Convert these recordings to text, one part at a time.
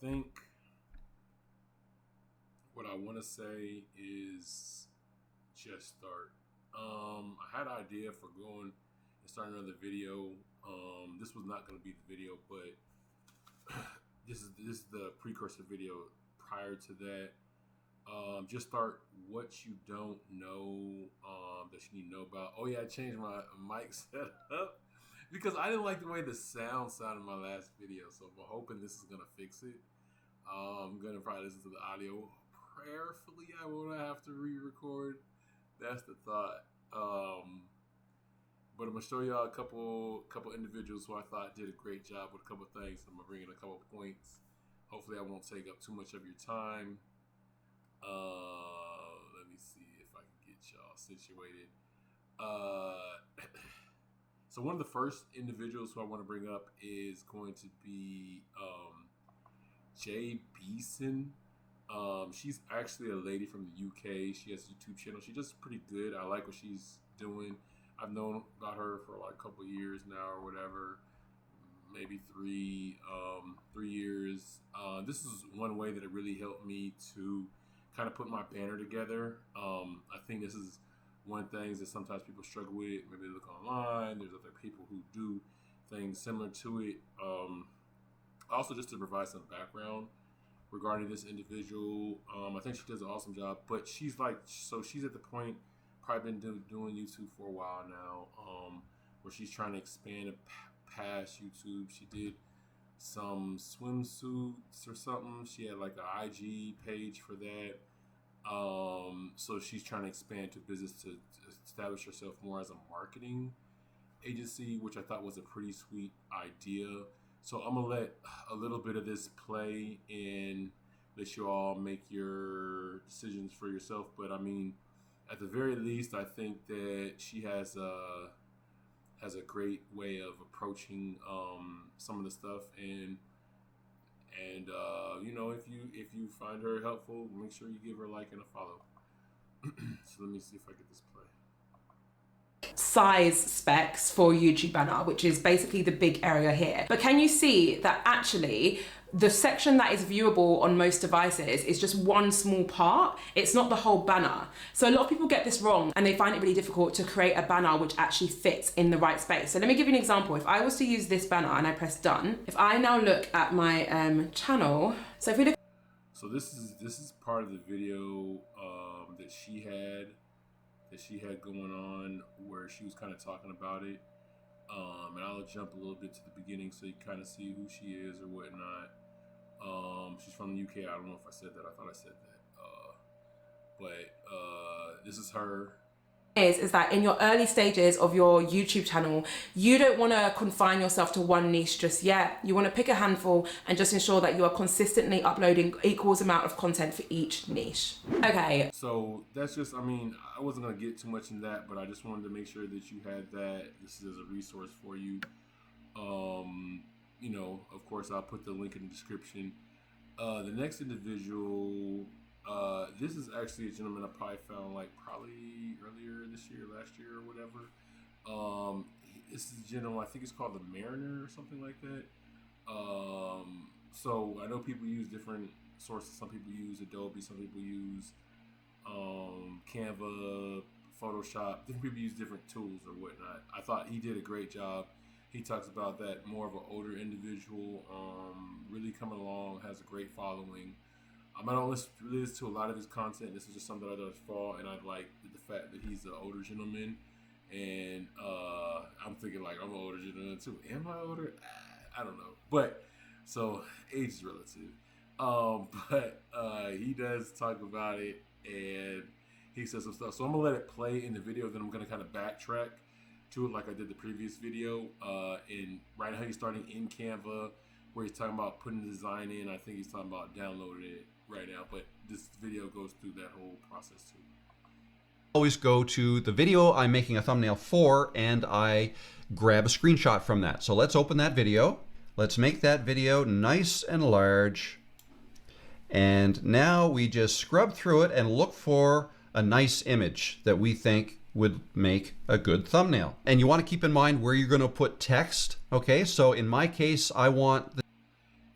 think what I want to say is just start. I had an idea for going and starting another video. This was not going to be the video, but this is the precursor video prior to that. Just start what you don't know that you need to know about. Oh yeah, I changed my mic setup because I didn't like the way the sound sounded in my last video. So I'm hoping this is gonna fix it. I'm gonna probably listen to the audio. Prayerfully, I won't have to re-record. That's the thought. But I'm gonna show y'all a couple individuals who I thought did a great job with a couple things. I'm gonna bring in a couple points. Hopefully, I won't take up too much of your time. Let me see if I can get y'all situated. So one of the first individuals who I want to bring up is going to be Jay Beeson. She's actually a lady from the UK. She has a YouTube channel. She does pretty good. I like what she's doing. I've known about her for like a couple years now or whatever. Maybe 3 years. This is one way that it really helped me to kind of put my banner together. I think this is one thing that sometimes people struggle with. Maybe they look online. There's other people who do things similar to it. Also, just to provide some background regarding this individual, I think she does an awesome job. But she's she's at the point, probably been doing YouTube for a while now, where she's trying to expand past YouTube. She did some swimsuits or something. She had like an IG page for that. So she's trying to expand to business to establish herself more as a marketing agency, which I thought was a pretty sweet idea. So I'm gonna let a little bit of this play and let you all make your decisions for yourself. But I mean, at the very least, I think that she has a great way of approaching some of the stuff, and you know, if you find her helpful, make sure you give her a like and a follow. So let me see if I get this play. Size specs for YouTube banner, which is basically the big area here. But can you see that actually the section that is viewable on most devices is just one small part? It's not the whole banner. So a lot of people get this wrong and they find it really difficult to create a banner which actually fits in the right space. So let me give you an example. If I was to use this banner and I press done, if I now look at my channel, so if we look. So this is part of the video that she had going on, where she was kind of talking about it. And I'll jump a little bit to the beginning so you kind of see who she is or whatnot. She's from the UK. I don't know if I said that. I thought I said that. But this is her. Is that in your early stages of your YouTube channel, you don't want to confine yourself to one niche just yet. You want to pick a handful and just ensure that you are consistently uploading equals amount of content for each niche. Okay. So that's just, I mean, I wasn't going to get too much in that, but I just wanted to make sure that you had that. This is a resource for you. You know, of course, I'll put the link in the description. The next individual, this is actually a gentleman I probably found probably earlier this year, last year or whatever. This is a gentleman, I think it's called the Mariner or something like that. So I know people use different sources. Some people use Adobe, some people use Canva, Photoshop. Different people use different tools or whatnot. I thought he did a great job. He talks about that, more of an older individual, really coming along, has a great following. I don't listen to a lot of his content. This is just something that I just follow, and I like the fact that he's an older gentleman. And I'm thinking I'm an older gentleman too. Am I older? I don't know. But so age is relative. But he does talk about it, and he says some stuff. So I'm gonna let it play in the video. Then I'm gonna kind of backtrack to it like I did the previous video. And right now he's starting in Canva, where he's talking about putting the design in. I think he's talking about downloading it right now, but this video goes through that whole process too. Always go to the video I'm making a thumbnail for, and I grab a screenshot from that. So let's open that video. Let's make that video nice and large. And now we just scrub through it and look for a nice image that we think would make a good thumbnail. And you want to keep in mind where you're going to put text. Okay, so in my case, I want the.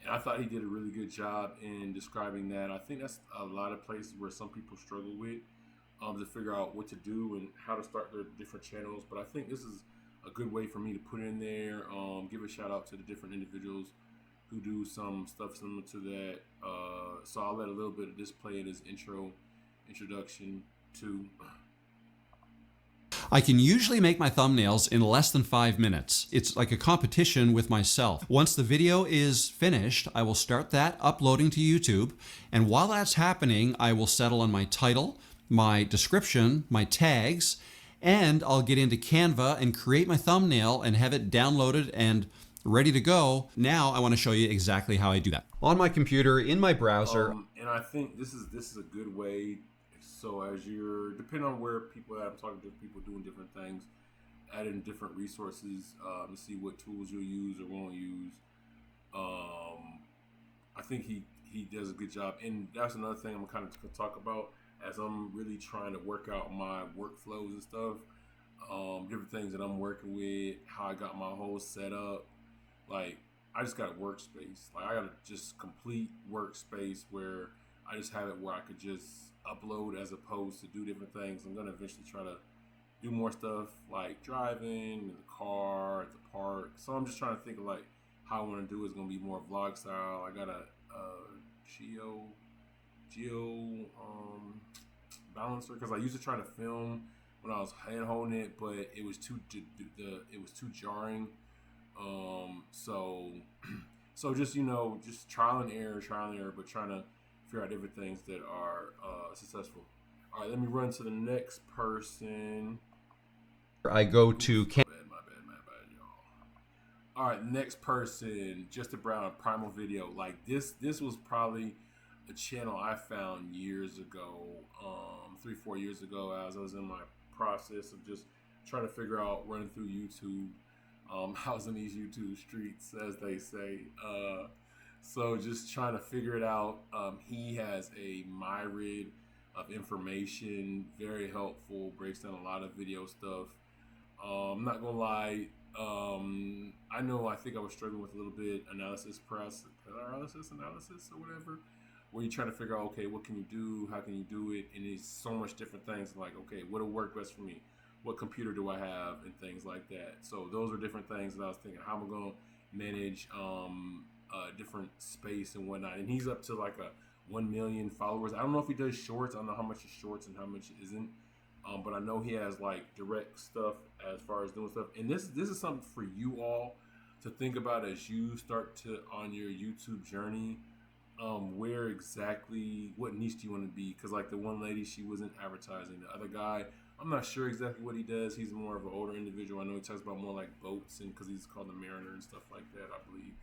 And I thought thought he did a really good job in describing that. I think that's a lot of places where some people struggle with to figure out what to do and how to start their different channels. But I think this is a good way for me to put in there. Give a shout out to the different individuals who do some stuff similar to that. So I'll let a little bit of this play in his introduction to. I can usually make my thumbnails in less than 5 minutes. It's like a competition with myself. Once the video is finished, I will start that uploading to YouTube. And while that's happening, I will settle on my title, my description, my tags, and I'll get into Canva and create my thumbnail and have it downloaded and ready to go. Now I want to show you exactly how I do that. On my computer, in my browser. And I think this is a good way. So as you're, depending on where people are, I'm talking to people doing different things, add in different resources to see what tools you'll use or won't use. I think he does a good job. And that's another thing I'm kind of going to talk about as I'm really trying to work out my workflows and stuff. Different things that I'm working with, how I got my whole setup. Like, I just got a workspace. Like, I got a just complete workspace where I just have it where I could just upload as opposed to do different things. I'm going to eventually try to do more stuff like driving in the car, at the park. So I'm just trying to think of like how I want to do it. It's going to be more vlog style. I got a Geo balancer because I used to try to film when I was hand holding it, but it was too jarring. So just, just trial and error, but trying to figure out different things that are successful. All right, let me run to the next person. I go to my bad, y'all. All right, next person, Justin Brown, Primal Video. Like this was probably a channel I found years ago, 3-4 years ago, as I was in my process of just trying to figure out running through YouTube. I was in these YouTube streets, as they say. So just trying to figure it out. He has a myriad of information, very helpful, breaks down a lot of video stuff. I'm not gonna lie, I think I was struggling with a little bit analysis or whatever, where you're trying to figure out, okay, what can you do? How can you do it? And it's so much different things like, okay, what'll work best for me? What computer do I have? And things like that. So those are different things that I was thinking, how am I gonna manage different space and whatnot. And he's up to like a 1 million followers. I don't know if he does shorts. I don't know how much is shorts and how much isn't. But I know he has like direct stuff as far as doing stuff. And this is something for you all to think about as you start to on your YouTube journey. Where exactly, what niche do you want to be? Because like the one lady, she wasn't advertising. The other guy, I'm not sure exactly what he does. He's more of an older individual. I know he talks about more like boats and because he's called the Mariner and stuff like that, I believe.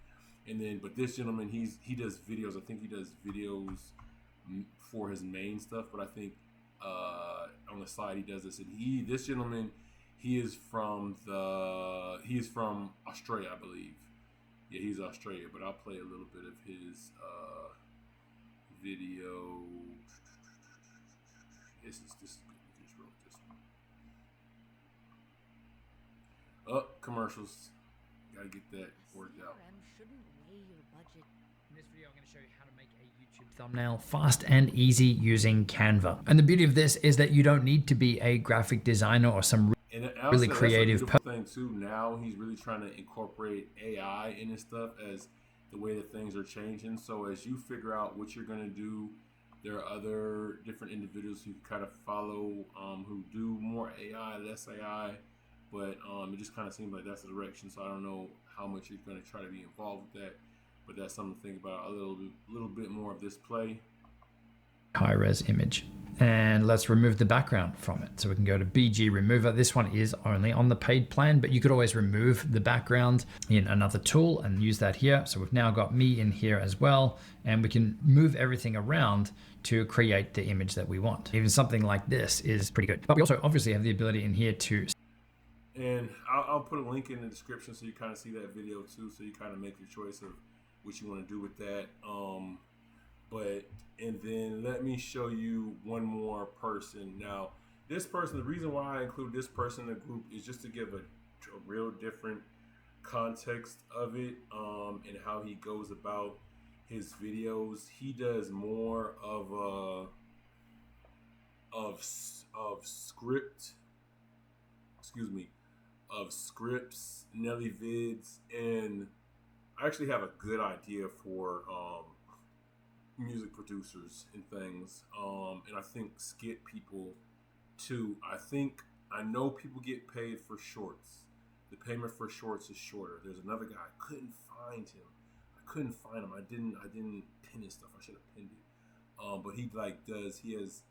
And then, but this gentleman, he does videos. I think he does videos for his main stuff. But I think on the side he does this. And this gentleman, he is from Australia, I believe. Yeah, he's Australia. But I'll play a little bit of his video. This is good. We just wrote this one. Commercials. Gotta get that worked out. In this video, I'm going to show you how to make a YouTube thumbnail fast and easy using Canva. And the beauty of this is that you don't need to be a graphic designer or some really creative thing too. Now he's really trying to incorporate AI in his stuff as the way that things are changing. So as you figure out what you're going to do, there are other different individuals who kind of follow who do more AI, less AI. But it just kind of seems like that's the direction. So I don't know how much you're going to try to be involved with that. But that's something to think about. A little bit more of this play. High res image. And let's remove the background from it. So we can go to BG Remover. This one is only on the paid plan, but you could always remove the background in another tool and use that here. So we've now got me in here as well. And we can move everything around to create the image that we want. Even something like this is pretty good. But we also obviously have the ability in here to. And I'll put a link in the description so you kind of see that video too. So you kind of make your choice of what you want to do with that. And then let me show you one more person. Now, this person, the reason why I include this person in the group is just to give a real different context of it and how he goes about his videos. He does more of script, of scripts, Nelly vids, and I actually have a good idea for music producers and things, and I think skit people too. I know people get paid for shorts. The payment for shorts is shorter. There's another guy. I couldn't find him. I didn't pin his stuff. I should have pinned it. But he he has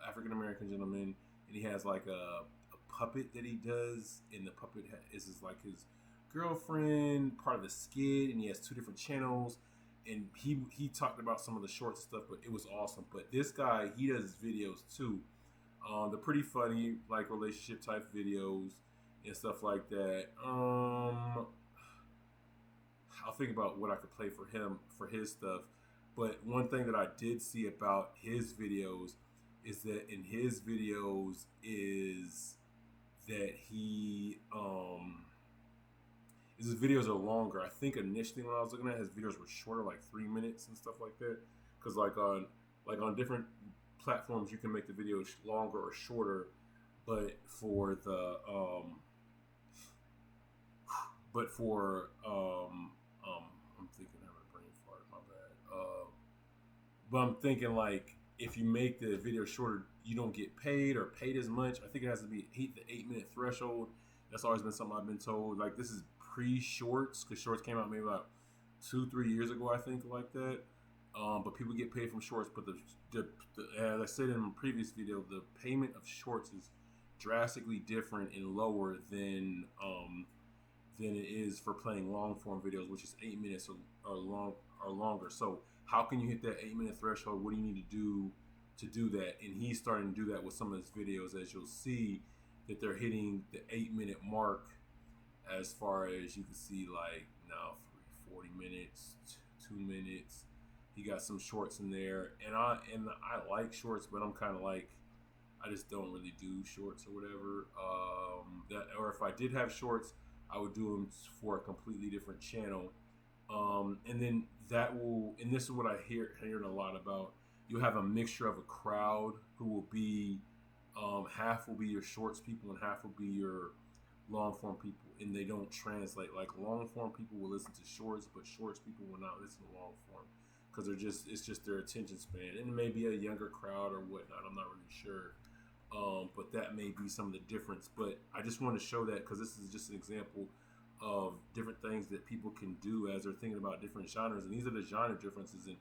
African American gentleman, and he has like a puppet that he does, and the puppet is like his girlfriend, part of the skit, and he has 2 different channels. And he talked about some of the shorts and stuff, but it was awesome. But this guy, he does videos too. They're pretty funny, like relationship type videos and stuff like that. I'll think about what I could play for him for his stuff. But one thing that I did see about his videos is that in his videos is that his videos are longer. I think initially when I was looking at his videos were shorter, like 3 minutes and stuff like that. Because like on different platforms, you can make the videos longer or shorter. But for the I'm thinking I'm a brain fart. My bad. But I'm thinking like if you make the video shorter, you don't get paid or paid as much. I think it has to be the 8-minute threshold. That's always been something I've been told. Like this is pre-shorts, because shorts came out maybe about 2-3 years ago, I think, like that. But people get paid from shorts. But the as I said in my previous video, the payment of shorts is drastically different and lower than it is for playing long form videos, which is 8 minutes or longer. So how can you hit that 8-minute threshold? What do you need to do that? And he's starting to do that with some of his videos, as you'll see that they're hitting the 8-minute mark. As far as you can see, like now 40 minutes, 2 minutes. He got some shorts in there, and I like shorts, but I'm kind of like, I just don't really do shorts or whatever. Or if I did have shorts, I would do them for a completely different channel. And then and this is what I hearing a lot about. You'll have a mixture of a crowd who will be, half will be your shorts people and half will be your long form people, and they don't translate. Like long form people will listen to shorts, but shorts people will not listen to long form because it's just their attention span, and it may be a younger crowd or whatnot. I'm not really sure. But that may be some of the difference. But I just want to show that because this is just an example of different things that people can do as they're thinking about different genres. And these are the genre differences. And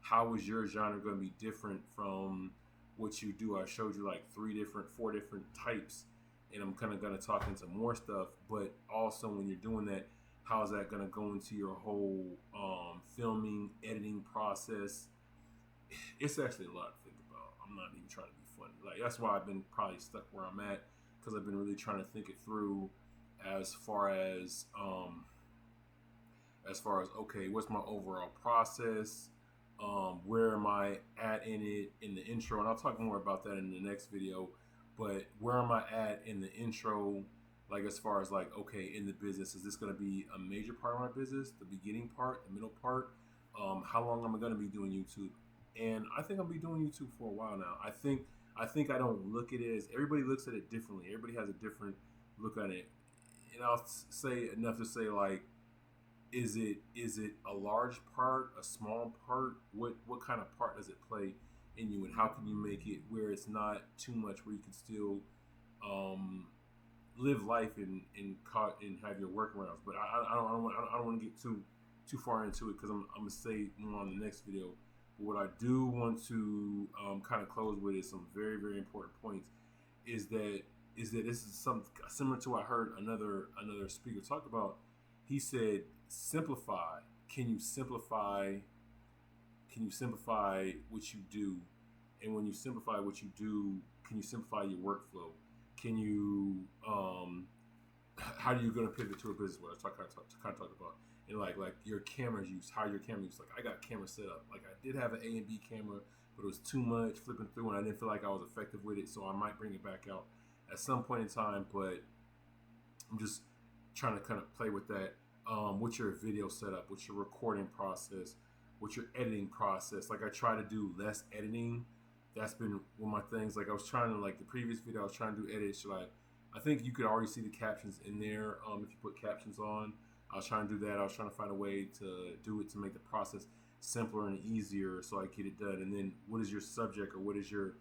how is your genre going to be different from what you do? I showed you like 4 different types. And I'm kind of going to talk into more stuff. But also when you're doing that, how is that going to go into your whole filming, editing process? It's actually a lot to think about. I'm not even trying to be funny. Like that's why I've been probably stuck where I'm at, because I've been really trying to think it through as far as okay, what's my overall process? Where am I at in it in the intro? And I'll talk more about that in the next video. But where am I at in the intro? Like as far as like, okay, in the business, is this going to be a major part of my business? The beginning part, the middle part? How long am I going to be doing YouTube? And I think I'll be doing YouTube for a while now. I think I don't look at it as, everybody looks at it differently. Everybody has a different look at it. And I'll say enough to say like, is it a large part, a small part? What kind of part does it play in you, and how can you make it where it's not too much, where you can still live life and have your workarounds? But I don't want to get too far into it, because I'm gonna say more on the next video. But what I do want to kind of close with is some very, very important points. Is that this is something similar to what I heard another speaker talk about. He said, simplify. Can you simplify what you do? And when you simplify what you do, can you simplify your workflow? Can you how are you going to pivot to a business? What I kind of talk about, and like your camera use, how your camera use. Like I got camera set up. Like I did have an A and B camera, but it was too much flipping through, and I didn't feel like I was effective with it. So I might bring it back out at some point in time. But I'm just trying to kind of play with that. What's your video setup? What's your recording process? with your editing process. Like I try to do less editing. That's been one of my things. Like I was trying to, like the previous video, I was trying to do edits. Like I think you could already see the captions in there if you put captions on. I was trying to do that. I was trying to find a way to do it to make the process simpler and easier so I get it done. And then what is your subject, or what is your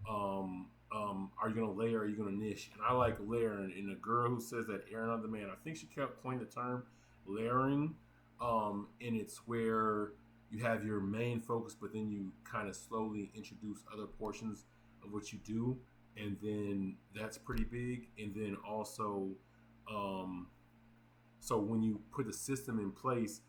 are you gonna layer, or are you gonna niche? And I like layering. And the girl who says that, Erin on Demand, I think she kept coined the term layering. And it's where you have your main focus, but then you kind of slowly introduce other portions of what you do, and then that's pretty big. And then also, so when you put the system in place,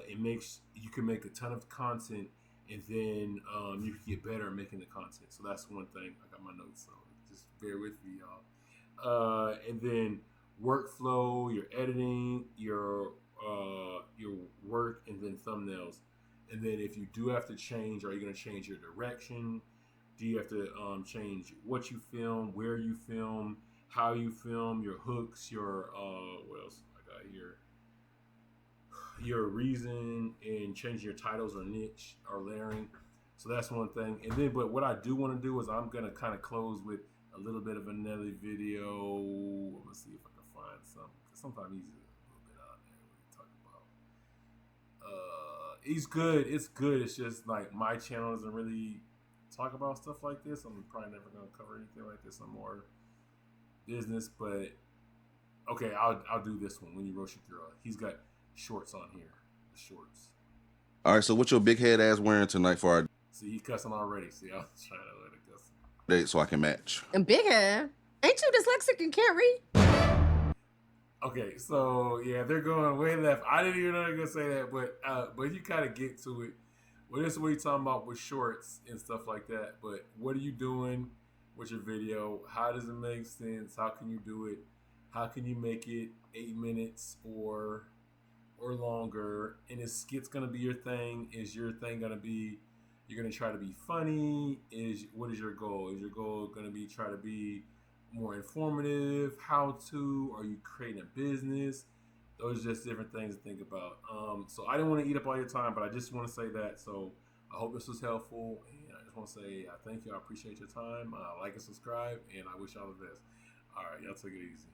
it makes you can make a ton of content, and then you can get better at making the content. So that's one thing. I got my notes, so just bear with me, y'all. And then workflow, your editing, your work, and then thumbnails. And then if you do have to change, are you going to change your direction? Do you have to change what you film, where you film, how you film, your hooks, your what else I got here? Your reason, and changing your titles or niche or layering. So that's one thing. And then, but what I do want to do is I'm going to kind of close with a little bit of a Nelly video. Let's see if I can find some. Because sometimes he's a little bit out there when you talk about. He's good. It's good. It's just like my channel doesn't really talk about stuff like this. I'm probably never going to cover anything like this. I'm more business. But okay, I'll do this one. When you roast your girl, he's got shorts on here. The shorts. All right, so what your big head ass wearing tonight for our See, he cussing already. See, I was trying to let it cuss. date so I can match? And big head. Ain't you dyslexic and can't read? Okay, so yeah, they're going way left. I didn't even know they were gonna say that, but you kind of get to it. Well, this is what you're talking about with shorts and stuff like that. But what are you doing with your video? How does it make sense? How can you do it? How can you make it 8 minutes or longer? And is skits gonna be your thing? Is your thing gonna be you're gonna try to be funny? What is your goal? Is your goal gonna be try to be more informative? How to? Are you creating a business? Those are just different things to think about. So I didn't want to eat up all your time, but I just want to say that. So I hope this was helpful, and I just want to say thank you. I appreciate your time. Like and subscribe, and I wish y'all the best. All right, y'all take it easy.